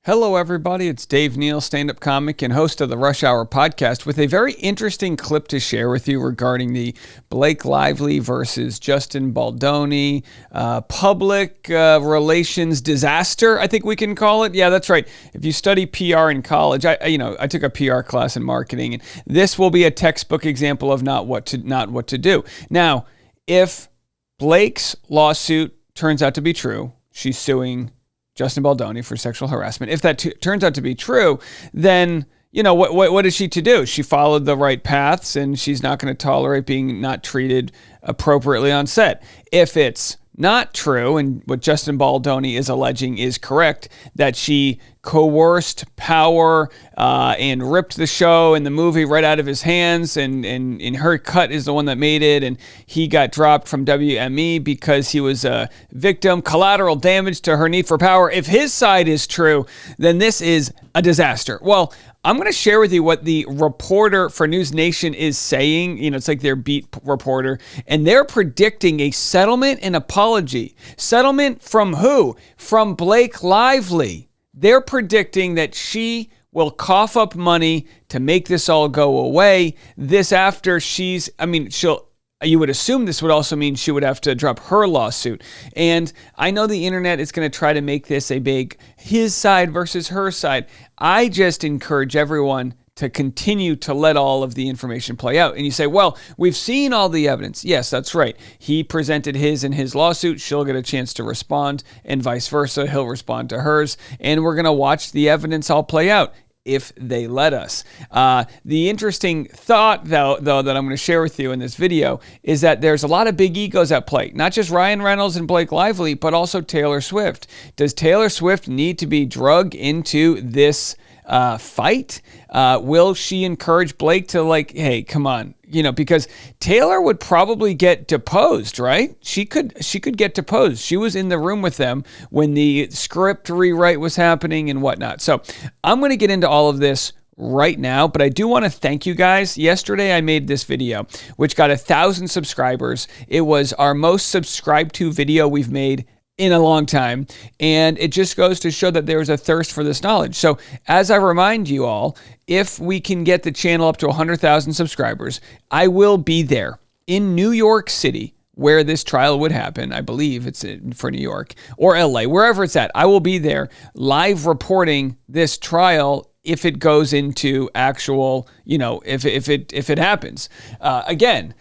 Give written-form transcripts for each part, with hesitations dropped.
Hello, everybody. It's Dave Neal, stand-up comic and host of the Rush Hour podcast, with a very interesting clip to share with you regarding the Blake Lively versus Justin Baldoni public relations disaster, I think we can call it. Yeah, that's right. If you study PR in college, I took a PR class in marketing, and this will be a textbook example of not what to do. Now, if Blake's lawsuit turns out to be true, she's suing Justin Baldoni for sexual harassment. If that turns out to be true, then, what is she to do? She followed the right paths, and she's not going to tolerate being not treated appropriately on set. If it's not true, and what Justin Baldoni is alleging is correct, that she coerced power and ripped the show and the movie right out of his hands, and her cut is the one that made it, and he got dropped from WME because he was a victim, collateral damage to her need for power. If his side is true, then this is a disaster. Well, I'm going to share with you what the reporter for News Nation is saying. It's like their beat reporter, and they're predicting a settlement and apology. Settlement from who? From Blake Lively. They're predicting that she will cough up money to make this all go away. This after you would assume this would also mean she would have to drop her lawsuit. And I know the internet is going to try to make this a big his side versus her side. I just encourage everyone to continue to let all of the information play out. And you say, well, we've seen all the evidence. Yes, that's right. He presented his in his lawsuit. She'll get a chance to respond, and vice versa. He'll respond to hers. And we're going to watch the evidence all play out, if they let us. The interesting thought, though, that I'm going to share with you in this video is that there's a lot of big egos at play. Not just Ryan Reynolds and Blake Lively, but also Taylor Swift. Does Taylor Swift need to be drugged into this fight? Will she encourage Blake to hey, come on, because Taylor would probably get deposed, right? She could get deposed. She was in the room with them when the script rewrite was happening and whatnot. So I'm going to get into all of this right now, but I do want to thank you guys. Yesterday I made this video, which got 1,000 subscribers. It was our most subscribed to video we've made in a long time. And it just goes to show that there's a thirst for this knowledge. So as I remind you all, if we can get the channel up to 100,000 subscribers, I will be there in New York City where this trial would happen. I believe it's for New York or LA, wherever it's at. I will be there live reporting this trial if it goes into actual, if it happens. Again,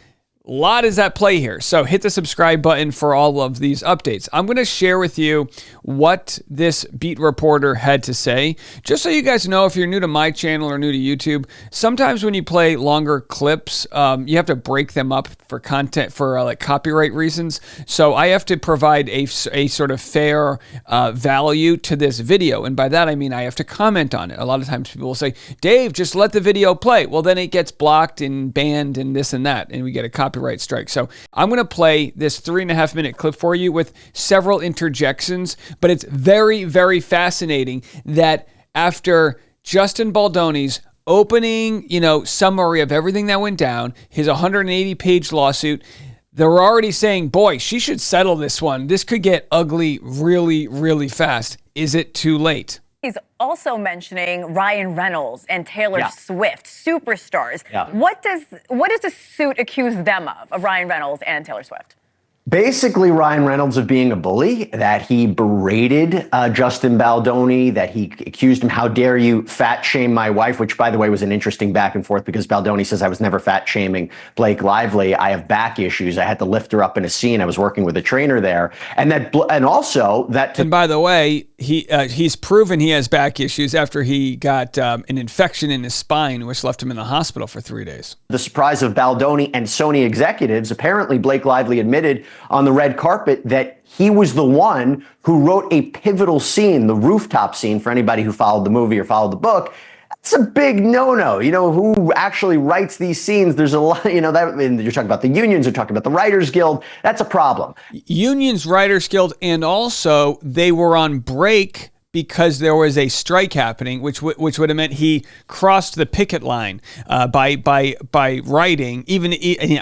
a lot is at play here. So hit the subscribe button for all of these updates. I'm going to share with you what this beat reporter had to say. Just so you guys know, if you're new to my channel or new to YouTube, sometimes when you play longer clips, you have to break them up for content, for copyright reasons. So I have to provide a sort of fair value to this video. And by that, I mean I have to comment on it. A lot of times people will say, Dave, just let the video play. Well, then it gets blocked and banned and this and that, and we get a copyright strike. So I'm going to play this 3.5 minute clip for you with several interjections, but it's very, very fascinating that after Justin Baldoni's opening, summary of everything that went down, his 180-page lawsuit, they're already saying, boy, she should settle this one. This could get ugly really, really fast. Is it too late? He's also mentioning Ryan Reynolds and Taylor Swift, superstars. Yeah. What does the suit accuse them of Ryan Reynolds and Taylor Swift? Basically, Ryan Reynolds of being a bully, that he berated Justin Baldoni, that he accused him, how dare you fat shame my wife, which, by the way, was an interesting back and forth because Baldoni says, I was never fat shaming Blake Lively. I have back issues. I had to lift her up in a scene. I was working with a trainer there. And also that. And by the way, he's proven he has back issues after he got an infection in his spine, which left him in the hospital for 3 days. The surprise of Baldoni and Sony executives, apparently Blake Lively admitted on the red carpet that he was the one who wrote a pivotal scene, the rooftop scene, for anybody who followed the movie or followed the book. That's a big no-no. Who actually writes these scenes? There's a lot, that you're talking about the unions, you're talking about the Writers Guild. That's a problem. Unions, Writers Guild, and also they were on break because there was a strike happening, which would have meant he crossed the picket line by writing. Even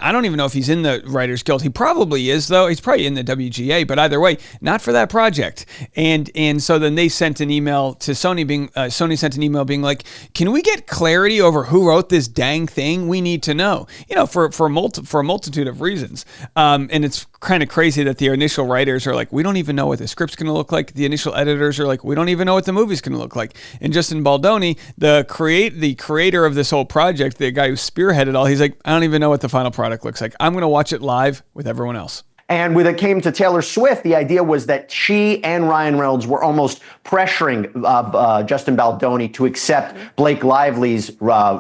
I don't even know if he's in the Writers Guild. He probably is, though. He's probably in the WGA, but either way, not for that project. And so then they sent an email to Sony, Sony sent an email being like, "Can we get clarity over who wrote this dang thing? We need to know." For a multitude of reasons. And it's kind of crazy that the initial writers are like, "We don't even know what the script's going to look like." The initial editors are like, "We don't even know what the movie's going to look like." And Justin Baldoni, the creator of this whole project, the guy who spearheaded all, he's like, "I don't even know what the final product looks like. I'm going to watch it live with everyone else." And when it came to Taylor Swift, the idea was that she and Ryan Reynolds were almost pressuring Justin Baldoni to accept Blake Lively's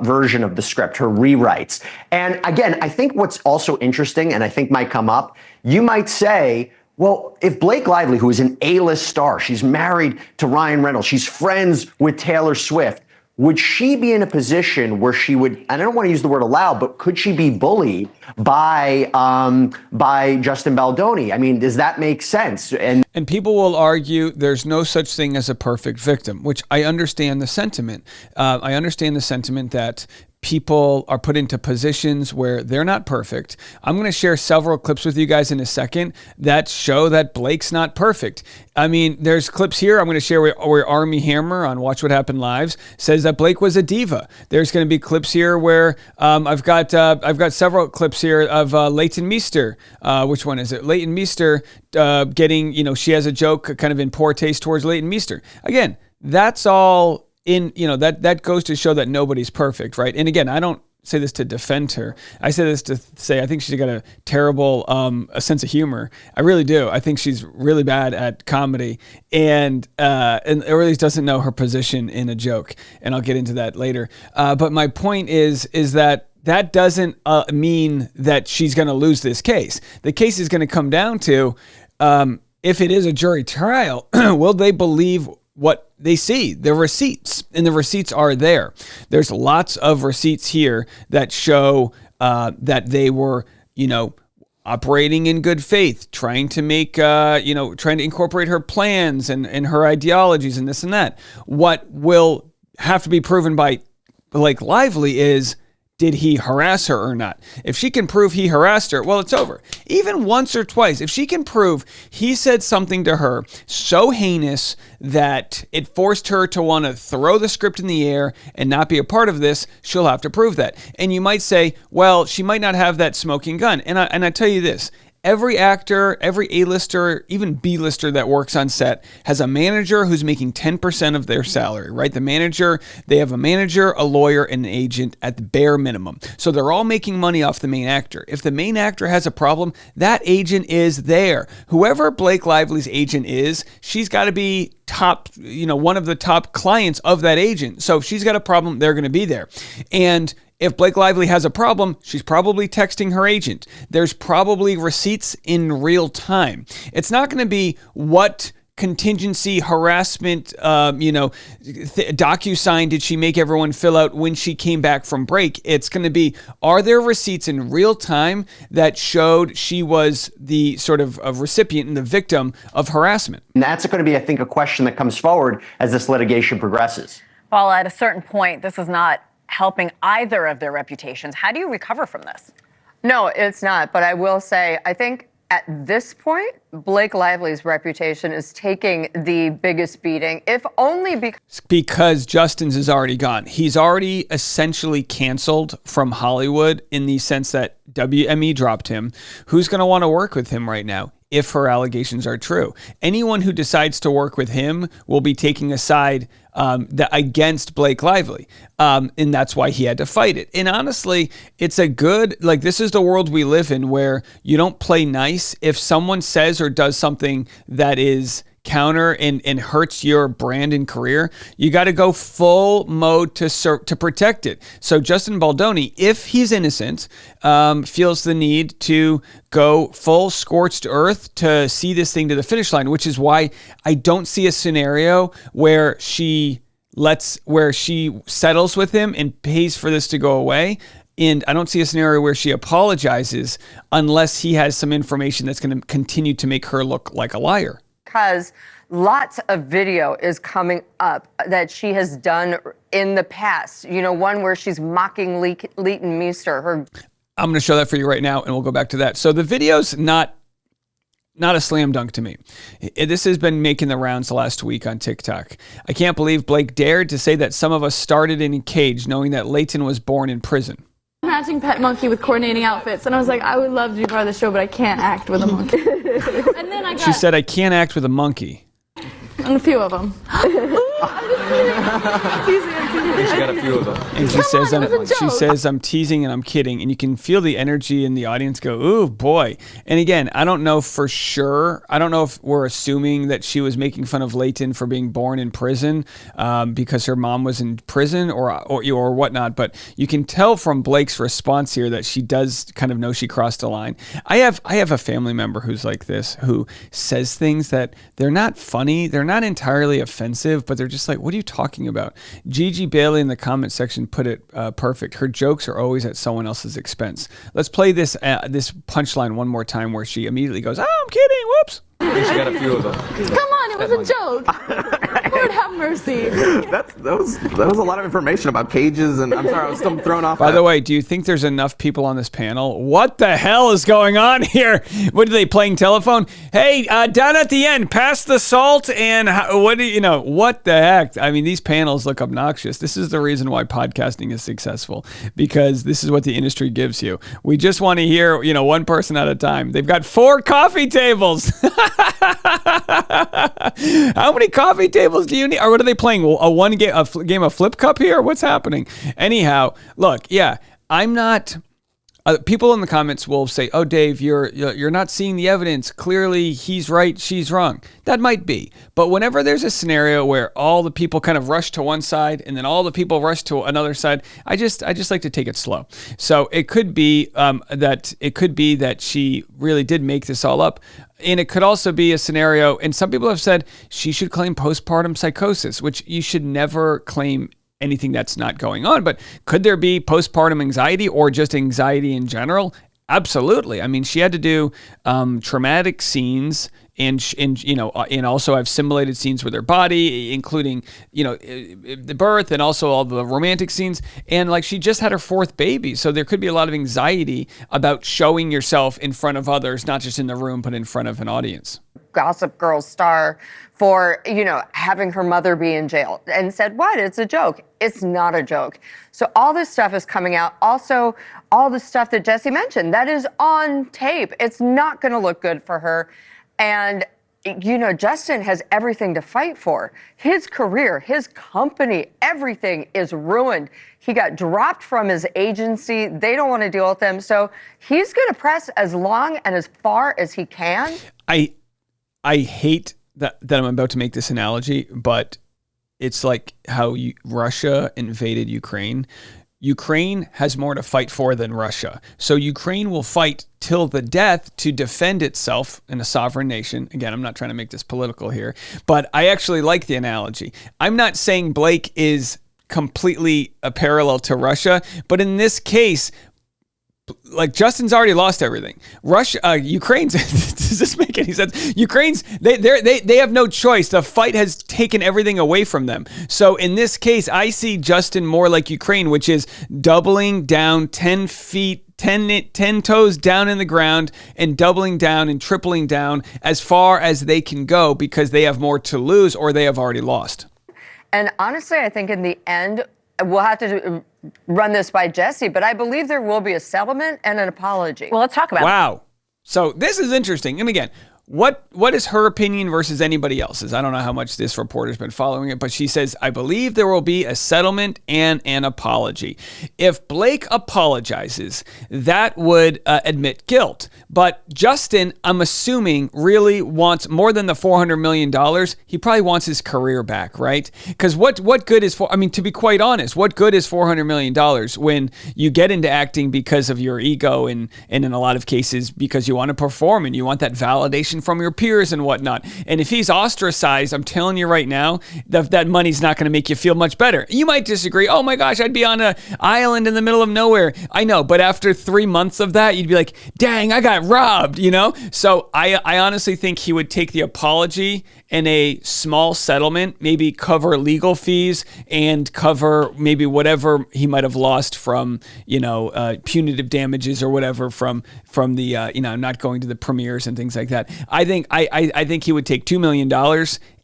version of the script, her rewrites. And again, I think what's also interesting, and I think might come up, you might say, well, if Blake Lively, who is an A-list star, she's married to Ryan Reynolds, she's friends with Taylor Swift, would she be in a position where she would, and I don't want to use the word allow, but could she be bullied by Justin Baldoni? I mean, does that make sense? And people will argue there's no such thing as a perfect victim, which I understand the sentiment. I understand the sentiment that people are put into positions where they're not perfect. I'm going to share several clips with you guys in a second that show that Blake's not perfect. I mean, there's clips here I'm going to share where Armie Hammer on Watch What Happened Lives says that Blake was a diva. There's going to be clips here where I've got several clips here of Leighton Meester. Which one is it? Leighton Meester getting, she has a joke kind of in poor taste towards Leighton Meester. Again, that's all that goes to show that nobody's perfect, right? And again, I don't say this to defend her. I say this to say I think she's got a terrible a sense of humor. I really do. I think she's really bad at comedy, and really doesn't know her position in a joke. And I'll get into that later. But my point is that doesn't mean that she's going to lose this case. The case is going to come down to if it is a jury trial, will they believe what they see, the receipts, and the receipts are there. There's lots of receipts here that show that they were, operating in good faith, trying to make, trying to incorporate her plans and her ideologies and this and that. What will have to be proven by Blake Lively is, did he harass her or not? If she can prove he harassed her, well, it's over. Even once or twice, if she can prove he said something to her so heinous that it forced her to want to throw the script in the air and not be a part of this, she'll have to prove that. And you might say, well, she might not have that smoking gun. And I tell you this, every actor, every A-lister, even B-lister that works on set has a manager who's making 10% of their salary, right? They have a manager, a lawyer, and an agent at the bare minimum. So they're all making money off the main actor. If the main actor has a problem, that agent is there. Whoever Blake Lively's agent is, she's got to be top, one of the top clients of that agent. So if she's got a problem, they're going to be there. And if Blake Lively has a problem, she's probably texting her agent. There's probably receipts in real time. It's not going to be what contingency harassment, DocuSign did she make everyone fill out when she came back from break. It's going to be, are there receipts in real time that showed she was the sort of recipient and the victim of harassment? And that's going to be, I think, a question that comes forward as this litigation progresses. Well, at a certain point, this is not helping either of their reputations. How do you recover from this? No, it's not. But I will say, I think at this point, Blake Lively's reputation is taking the biggest beating, if only because Justin's is already gone. He's already essentially canceled from Hollywood in the sense that WME dropped him. Who's going to want to work with him right now if her allegations are true? Anyone who decides to work with him will be taking a side against Blake Lively. And that's why he had to fight it. And honestly, it's this is the world we live in where you don't play nice. If someone says or does something that is counter and hurts your brand and career, you got to go full mode to protect it. So Justin Baldoni, if he's innocent, feels the need to go full scorched earth to see this thing to the finish line, which is why I don't see a scenario where she settles with him and pays for this to go away. And I don't see a scenario where she apologizes unless he has some information that's going to continue to make her look like a liar. Because lots of video is coming up that she has done in the past. One where she's mocking Leighton Meester. I'm going to show that for you right now, and we'll go back to that. So the video's not a slam dunk to me. This has been making the rounds the last week on TikTok. I can't believe Blake dared to say that some of us started in a cage knowing that Leighton was born in prison. Matching pet monkey with coordinating outfits, and I was like, I would love to be part of the show, but I can't act with a monkey. And then She said, I can't act with a monkey. And a few of them. She got a few of them. And she says, I'm teasing and I'm kidding. And you can feel the energy in the audience go, ooh, boy. And again, I don't know for sure. I don't know if we're assuming that she was making fun of Leighton for being born in prison because her mom was in prison or whatnot. But you can tell from Blake's response here that she does kind of know she crossed a line. I have a family member who's like this, who says things that they're not funny. They're not entirely offensive, but they're just like, what are you talking about? Gigi Bailey in the comment section put it perfect. Her jokes are always at someone else's expense. Let's play this punchline one more time where she immediately goes, oh, I'm kidding. Whoops. She got a few of them. Come on, it was a joke. Lord have mercy. That was a lot of information about cages, and I'm sorry, I was still thrown off. By the way, do you think there's enough people on this panel? What the hell is going on here? What are they playing telephone? Hey, down at the end, pass the salt and what the heck? I mean, these panels look obnoxious. This is the reason why podcasting is successful, because this is what the industry gives you. We just want to hear, one person at a time. They've got 4 coffee tables. How many coffee tables do you need? Or what are they playing? A game of Flip Cup here? What's happening? Anyhow, look, yeah, I'm not. People in the comments will say, "Oh, Dave, you're not seeing the evidence. Clearly, he's right, she's wrong." That might be, but whenever there's a scenario where all the people kind of rush to one side and then all the people rush to another side, I just like to take it slow. So it could be that she really did make this all up. And it could also be a scenario, and some people have said she should claim postpartum psychosis, which you should never claim anything that's not going on. But could there be postpartum anxiety or just anxiety in general? Absolutely. I mean, she had to do traumatic scenes and also have simulated scenes with her body, including, the birth and also all the romantic scenes. And she just had her 4th baby. So there could be a lot of anxiety about showing yourself in front of others, not just in the room, but in front of an audience. Gossip Girl star for, having her mother be in jail and said, what? It's a joke. It's not a joke. So all this stuff is coming out. Also, all the stuff that Jesse mentioned, that is on tape. It's not going to look good for her. And, Justin has everything to fight for. His career, his company, everything is ruined. He got dropped from his agency. They don't want to deal with him. So he's going to press as long and as far as he can. I hate that I'm about to make this analogy, but it's like how Russia invaded Ukraine. Ukraine has more to fight for than Russia. So Ukraine will fight till the death to defend itself in a sovereign nation. Again, I'm not trying to make this political here, but I actually like the analogy. I'm not saying Blake is completely a parallel to Russia, but in this case, Justin's already lost everything. Ukraine's, does this make any sense? Ukraine's, they have no choice. The fight has taken everything away from them. So in this case, I see Justin more like Ukraine, which is doubling down 10 toes down in the ground and doubling down and tripling down as far as they can go because they have more to lose or they have already lost. And honestly, I think in the end, we'll have to run this by Jesse, but I believe there will be a settlement and an apology. Well, let's talk about it. Wow. So this is interesting. And again, what is her opinion versus anybody else's? I don't know how much this reporter's been following it, but she says, I believe there will be a settlement and an apology. If Blake apologizes, that would admit guilt. But Justin, I'm assuming, really wants more than the $400 million. He probably wants his career back, right? Because what good is, to be quite honest, what good is $400 million when you get into acting because of your ego and in a lot of cases because you want to perform and you want that validation validation from your peers and whatnot. And if he's ostracized, I'm telling you right now, that money's not going to make you feel much better. You might disagree. Oh my gosh, I'd be on an island in the middle of nowhere. I know, but after 3 months of that, you'd be like, dang, I got robbed, So I honestly think he would take the apology and a small settlement, maybe cover legal fees and cover maybe whatever he might have lost from, punitive damages or whatever from the, not going to the premieres and things like that. I think he would take $2 million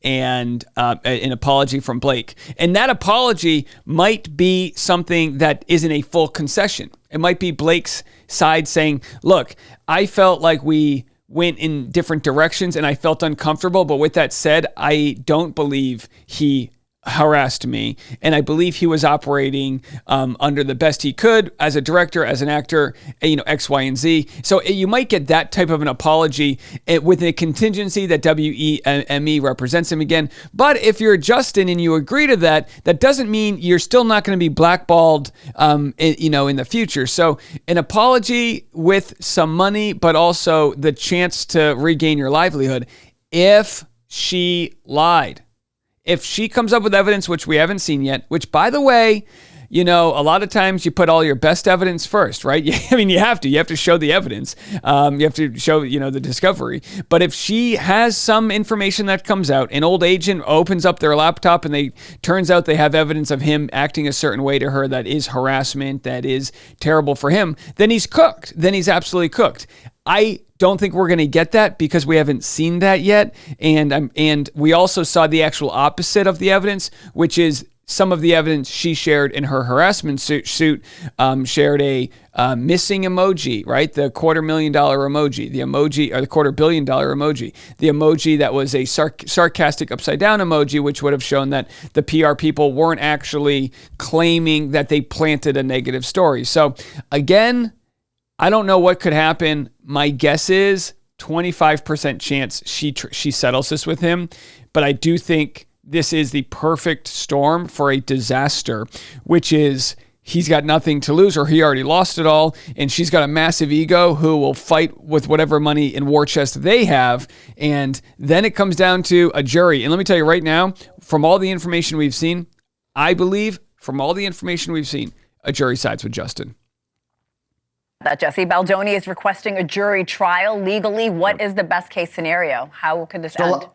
and an apology from Blake. And that apology might be something that isn't a full concession. It might be Blake's side saying, look, I felt like we went in different directions and I felt uncomfortable. But with that said, I don't believe he harassed me. And I believe he was operating under the best he could as a director, as an actor, X, Y, and Z. So you might get that type of an apology with a contingency that WEME represents him again. But if you're Justin and you agree to that, that doesn't mean you're still not going to be blackballed, in the future. So an apology with some money, but also the chance to regain your livelihood if she lied. If she comes up with evidence, which we haven't seen yet, which, by the way, a lot of times you put all your best evidence first, right? I mean, you have to show the evidence. You have to show, the discovery. But if she has some information that comes out, an old agent opens up their laptop and turns out they have evidence of him acting a certain way to her that is harassment, that is terrible for him, then he's cooked. Then he's absolutely cooked. I don't think we're going to get that because we haven't seen that yet. And we also saw the actual opposite of the evidence, which is some of the evidence she shared in her harassment suit shared a missing emoji, right? The $250,000 emoji, the emoji, or the $250 million emoji, the emoji that was a sarcastic upside down emoji, which would have shown that the PR people weren't actually claiming that they planted a negative story. So again, I don't know what could happen. My guess is 25% chance she settles this with him, but I do think this is the perfect storm for a disaster, which is he's got nothing to lose or he already lost it all, and she's got a massive ego who will fight with whatever money in war chest they have, and then it comes down to a jury. And let me tell you right now, from all the information we've seen, I believe from all the information we've seen, a jury sides with Justin. That Jesse Baldoni is requesting a jury trial legally. What is the best case scenario? How could this end?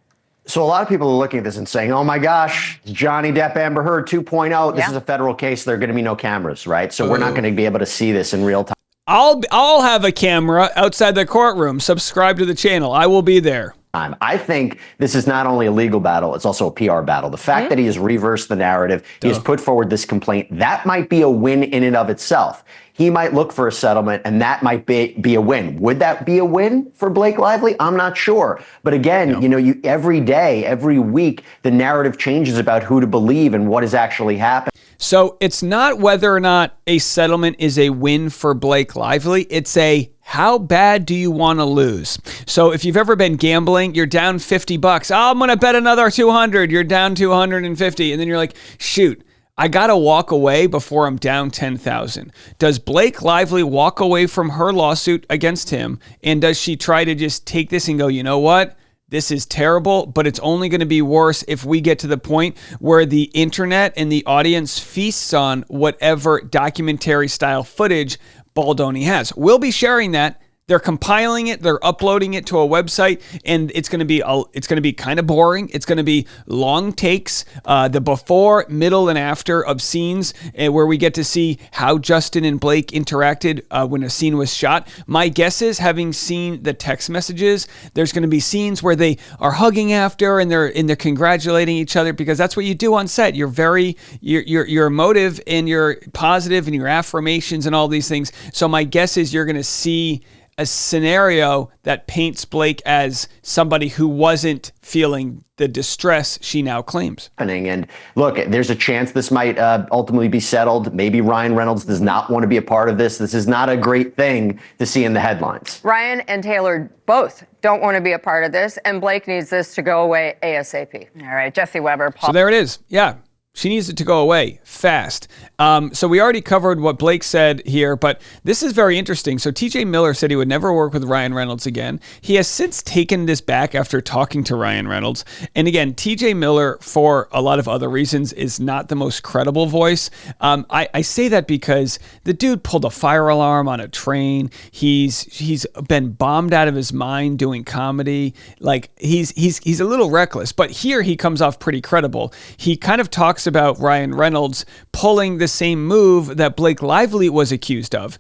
So a lot of people are looking at this and saying, oh my gosh, Johnny Depp, Amber Heard 2.0. This is a federal case. There are going to be no cameras, right? So we're not going to be able to see this in real time. I'll have a camera outside the courtroom. Subscribe to the channel. I will be there. I think this is not only a legal battle, it's also a PR battle. The fact that he has reversed the narrative, he has put forward this complaint, that might be a win in and of itself. He might look for a settlement, and that might be a win. Would that be a win for Blake Lively? I'm not sure. But again, every day, every week, the narrative changes about who to believe and what is actually happening. So it's not whether or not a settlement is a win for Blake Lively. It's a how bad do you want to lose? So if you've ever been gambling, you're down $50. Oh, I'm going to bet another 200. You're down 250. And then you're like, shoot, I got to walk away before I'm down 10,000. Does Blake Lively walk away from her lawsuit against him? And does she try to just take this and go, you know what? This is terrible, but it's only going to be worse if we get to the point where the internet and the audience feasts on whatever documentary style footage Baldoni has. We'll be sharing that. They're compiling it, they're uploading it to a website, and it's going to be kind of boring. It's going to be long takes, the before, middle, and after of scenes where we get to see how Justin and Blake interacted when a scene was shot. My guess is, having seen the text messages, there's going to be scenes where they are hugging after and they're congratulating each other, because that's what you do on set. You're emotive and you're positive and your affirmations and all these things. So my guess is you're going to see a scenario that paints Blake as somebody who wasn't feeling the distress she now claims. And look, there's a chance this might ultimately be settled. Maybe Ryan Reynolds does not want to be a part of this. This is not a great thing to see in the headlines. Ryan and Taylor both don't want to be a part of this, and Blake needs this to go away ASAP. All right, Jesse Weber. So there it is. Yeah. She needs it to go away fast. So we already covered what Blake said here, but this is very interesting. So TJ Miller said he would never work with Ryan Reynolds again. He has since taken this back after talking to Ryan Reynolds. And again, TJ Miller, for a lot of other reasons, is not the most credible voice. I say that because the dude pulled a fire alarm on a train. He's been bombed out of his mind doing comedy. Like he's a little reckless, but here he comes off pretty credible. He kind of talks about Ryan Reynolds pulling the same move that Blake Lively was accused of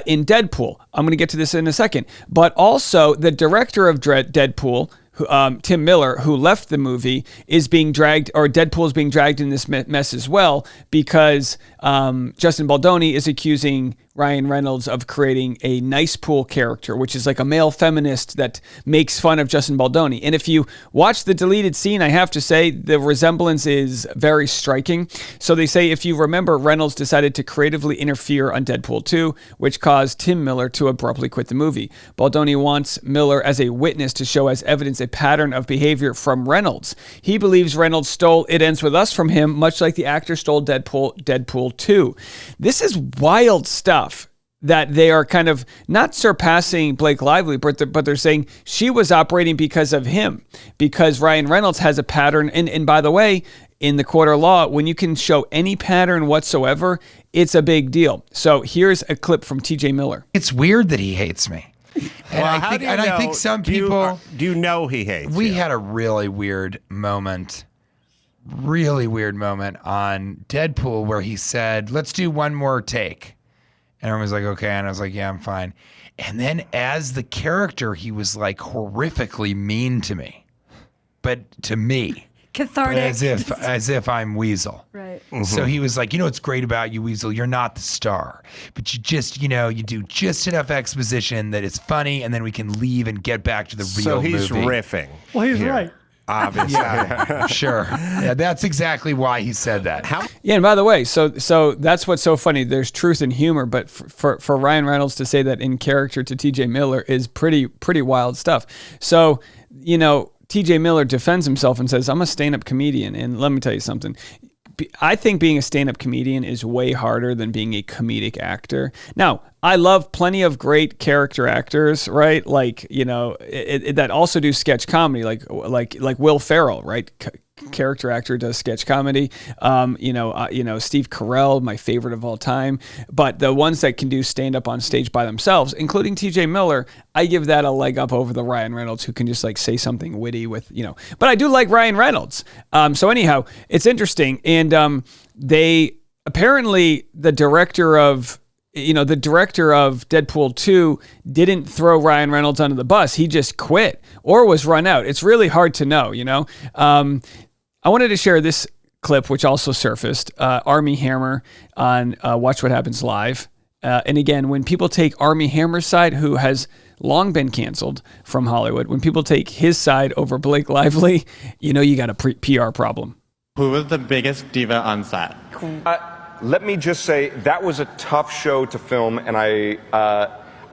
in Deadpool. I'm going to get to this in a second. But also the director of Deadpool, Tim Miller, who left the movie, is being dragged, or Deadpool is being dragged in this mess as well, because Justin Baldoni is accusing Ryan Reynolds of creating a nice pool character, which is like a male feminist that makes fun of Justin Baldoni. And if you watch the deleted scene, I have to say the resemblance is very striking. So they say, if you remember, Reynolds decided to creatively interfere on Deadpool 2, which caused Tim Miller to abruptly quit the movie. Baldoni wants Miller as a witness to show as evidence a pattern of behavior from Reynolds. He believes Reynolds stole It Ends With Us from him, much like the actor stole Deadpool 2. This is wild stuff that they are kind of not surpassing Blake Lively, but they're saying she was operating because of him, because Ryan Reynolds has a pattern. And by the way, in the court of law, when you can show any pattern whatsoever, it's a big deal. So here's a clip from TJ Miller. It's weird that he hates me. And I think some people... Do you know he hates We you? had a really weird moment on Deadpool where he said, let's do one more take. And everyone was like, okay. And I was like, yeah, I'm fine. And then as the character, he was like horrifically mean to me. But to me. Cathartic. As if I'm Weasel. Right. Mm-hmm. So he was like, what's great about you, Weasel? You're not the star. But you just, you do just enough exposition that it's funny, and then we can leave and get back to the real movie. So he's riffing. Well, he's right. Obviously. Yeah, sure. Yeah, that's exactly why he said that. Yeah, and by the way, so that's what's so funny. There's truth in humor, but for Ryan Reynolds to say that in character to TJ Miller is pretty wild stuff. So, TJ Miller defends himself and says, I'm a stand-up comedian. And let me tell you something. I think being a stand-up comedian is way harder than being a comedic actor. Now, I love plenty of great character actors, right? Like, that also do sketch comedy, like Will Ferrell, right? Character actor does sketch comedy. Steve Carell, my favorite of all time. But the ones that can do stand-up on stage by themselves, including TJ Miller, I give that a leg up over the Ryan Reynolds, who can just like say something witty with, But I do like Ryan Reynolds. So anyhow, it's interesting. And they apparently the director of Deadpool 2 didn't throw Ryan Reynolds under the bus. He just quit or was run out. It's really hard to know, I wanted to share this clip, which also surfaced, Armie Hammer on Watch What Happens Live. And again, when people take Armie Hammer's side, who has long been canceled from Hollywood, when people take his side over Blake Lively, you got a PR problem. Who was the biggest diva on set? Let me just say that was a tough show to film, and I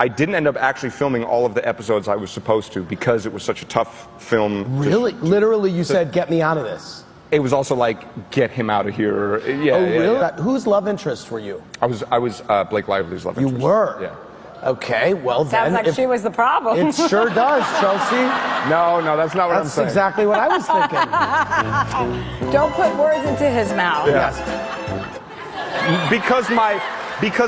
didn't end up actually filming all of the episodes I was supposed to because it was such a tough film. Really? Literally, you said, get me out of this. It was also like, get him out of here. Yeah. Oh, really? Yeah. Whose love interest were you? I was Blake Lively's love interest. You were? Yeah. Okay, well then. Sounds like she was the problem. It sure does, Chelsea. No, that's not what I'm saying. That's exactly what I was thinking. Don't put words into his mouth. Yeah. Because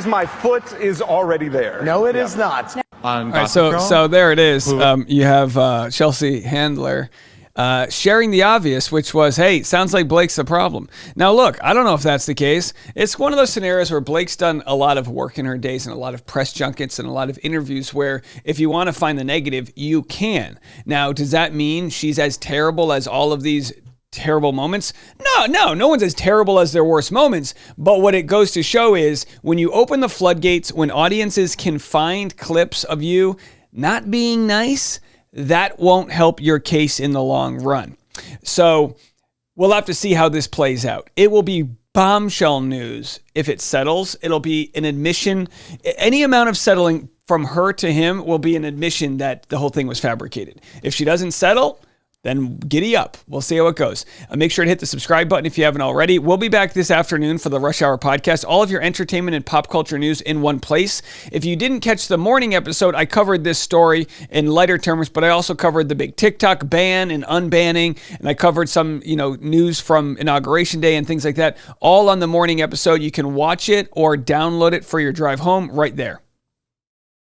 my foot is already there. No, it is not. All right, so there it is. You have Chelsea Handler sharing the obvious, which was, hey, sounds like Blake's the problem. Now, look, I don't know if that's the case. It's one of those scenarios where Blake's done a lot of work in her days and a lot of press junkets and a lot of interviews where if you want to find the negative, you can. Now, does that mean she's as terrible as all of these terrible moments? No one's as terrible as their worst moments. But what it goes to show is when you open the floodgates, when audiences can find clips of you not being nice, that won't help your case in the long run. So we'll have to see how this plays out. It will be bombshell news if it settles. It'll be an admission. Any amount of settling from her to him will be an admission that the whole thing was fabricated. If she doesn't settle, then giddy up. We'll see how it goes. Make sure to hit the subscribe button if you haven't already. We'll be back this afternoon for the Rush Hour podcast. All of your entertainment and pop culture news in one place. If you didn't catch the morning episode, I covered this story in lighter terms, but I also covered the big TikTok ban and unbanning, and I covered some, news from Inauguration Day and things like that, all on the morning episode. You can watch it or download it for your drive home right there.